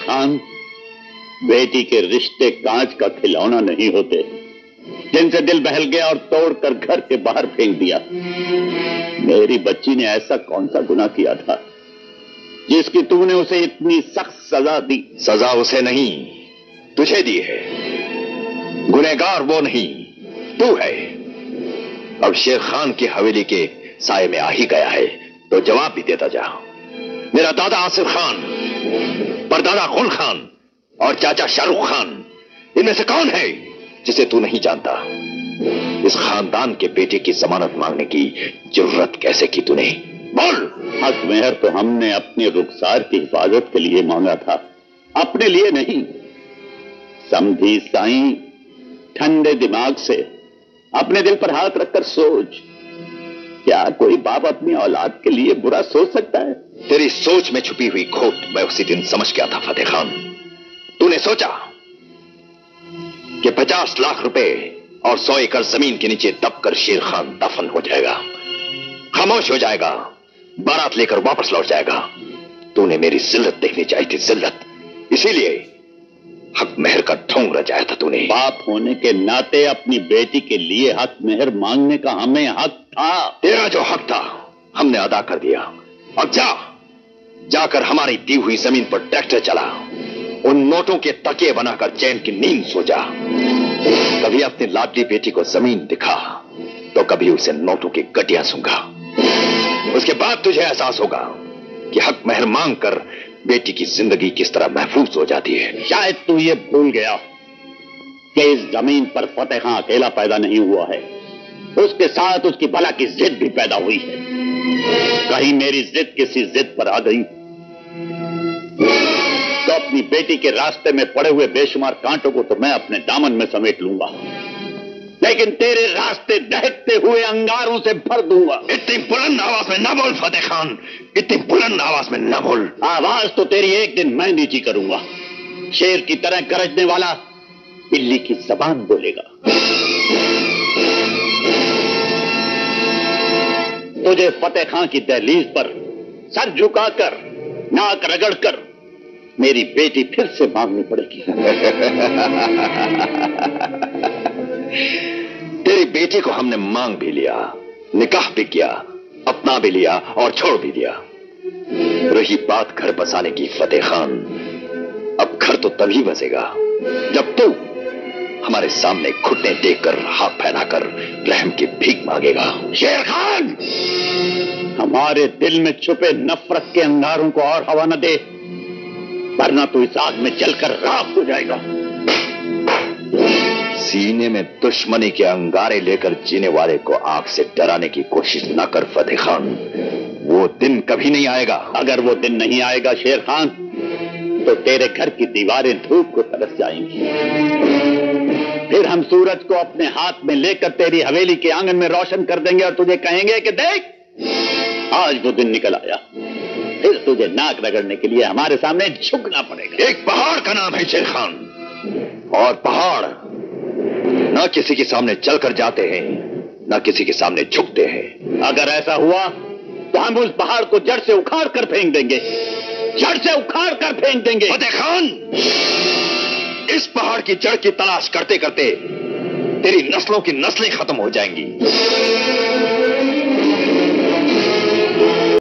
खान, बेटी के रिश्ते कांच का खिलौना नहीं होते जिनसे दिल बहल गया और तोड़कर घर के बाहर फेंक दिया। मेरी बच्ची ने ऐसा कौन सा गुनाह किया था जिसकी तूने उसे इतनी सख्त सजा दी? सजा उसे नहीं, तुझे दी है। गुनहगार वो नहीं, तू है। अब शेर खान की हवेली के साए में आ ही गया है तो जवाब भी देता जा। मेरा दादा आसिफ खान, परदादा गुल खान और चाचा शाहरुख खान, इनमें से कौन है जिसे तू नहीं जानता? इस खानदान के बेटे की जमानत मांगने की जरूरत कैसे की तूने? बोल। हक मेहर तो हमने अपने रुखसार की हिफाजत के लिए मांगा था, अपने लिए नहीं। समझी साईं, ठंडे दिमाग से अपने दिल पर हाथ रखकर सोच, क्या कोई बाप अपनी औलाद के लिए बुरा सोच सकता है? तेरी सोच में छुपी हुई खोट मैं उसी दिन समझ गया था फतेह खान। तूने सोचा कि 50 लाख रुपए और 100 एकड़ जमीन के नीचे दबकर शेर खान दफन हो जाएगा, खामोश हो जाएगा, बारात लेकर वापस लौट जाएगा। तूने मेरी जिल्लत देखनी चाहिए थी, जिल्लत। इसीलिए हक मेहर का ढोंग रचाया था तूने। बाप होने के नाते अपनी बेटी के लिए हक मेहर मांगने का हमें हक था। तेरा जो हक था हमने अदा कर दिया। अब जाकर हमारी दी हुई जमीन पर ट्रैक्टर चला, उन नोटों के तकिए बनाकर चैन की नींद सो जा। कभी अपनी लाडली बेटी को जमीन दिखा तो कभी उसे नोटों की गड्डियां सूंघा। उसके बाद तुझे एहसास होगा कि हक मेहर मांग कर बेटी की जिंदगी किस तरह महफूज हो जाती है। शायद तू ये भूल गया कि इस जमीन पर फतेह खां अकेला पैदा नहीं हुआ है, उसके साथ उसकी भला की जिद भी पैदा हुई है। कहीं मेरी जिद किसी जिद पर आ गई तो अपनी बेटी के रास्ते में पड़े हुए बेशुमार कांटों को तो मैं अपने दामन में समेट लूंगा, लेकिन तेरे रास्ते दहकते हुए अंगारों से भर दूंगा। इतनी बुलंद आवाज में ना बोल फतेह खान, इतनी बुलंद आवाज में ना बोल। आवाज तो तेरी एक दिन मैं नीची करूंगा। शेर की तरह गरजने वाला बिल्ली की जबान बोलेगा। तुझे फतेह खां की दहलीज पर सर झुकाकर, नाक रगड़कर मेरी बेटी फिर से मांगनी पड़ेगी। तेरी बेटी को हमने मांग भी लिया, निकाह भी किया, अपना भी लिया और छोड़ भी दिया। रही बात घर बसाने की फतेह खान, अब घर तो तभी बसेगा जब तू हमारे सामने घुटने टेककर हाथ फैलाकर रहम की भीख मांगेगा। शेर खान, हमारे दिल में छुपे नफरत के अंगारों को और हवा न दे, वरना तू इस आग में जलकर राख हो जाएगा। सीने में दुश्मनी के अंगारे लेकर जीने वाले को आग से डराने की कोशिश न कर फतेह खान, वो दिन कभी नहीं आएगा। अगर वो दिन नहीं आएगा शेर खान, तो तेरे घर की दीवारें धूप को तरस जाएंगी। फिर हम सूरज को अपने हाथ में लेकर तेरी हवेली के आंगन में रोशन कर देंगे और तुझे कहेंगे कि देख, आज वो दिन निकल आया। फिर तुझे नाक रगड़ने के लिए हमारे सामने झुकना पड़ेगा। एक पहाड़ का नाम है शेर खान, और पहाड़ न किसी के सामने चलकर जाते हैं, न किसी के सामने झुकते हैं। अगर ऐसा हुआ तो हम उस पहाड़ को जड़ से उखाड़ कर फेंक देंगे, जड़ से उखाड़ कर फेंक देंगे। फतेह खान, इस पहाड़ की जड़ की तलाश करते करते तेरी नस्लों की नस्लें खत्म हो जाएंगी।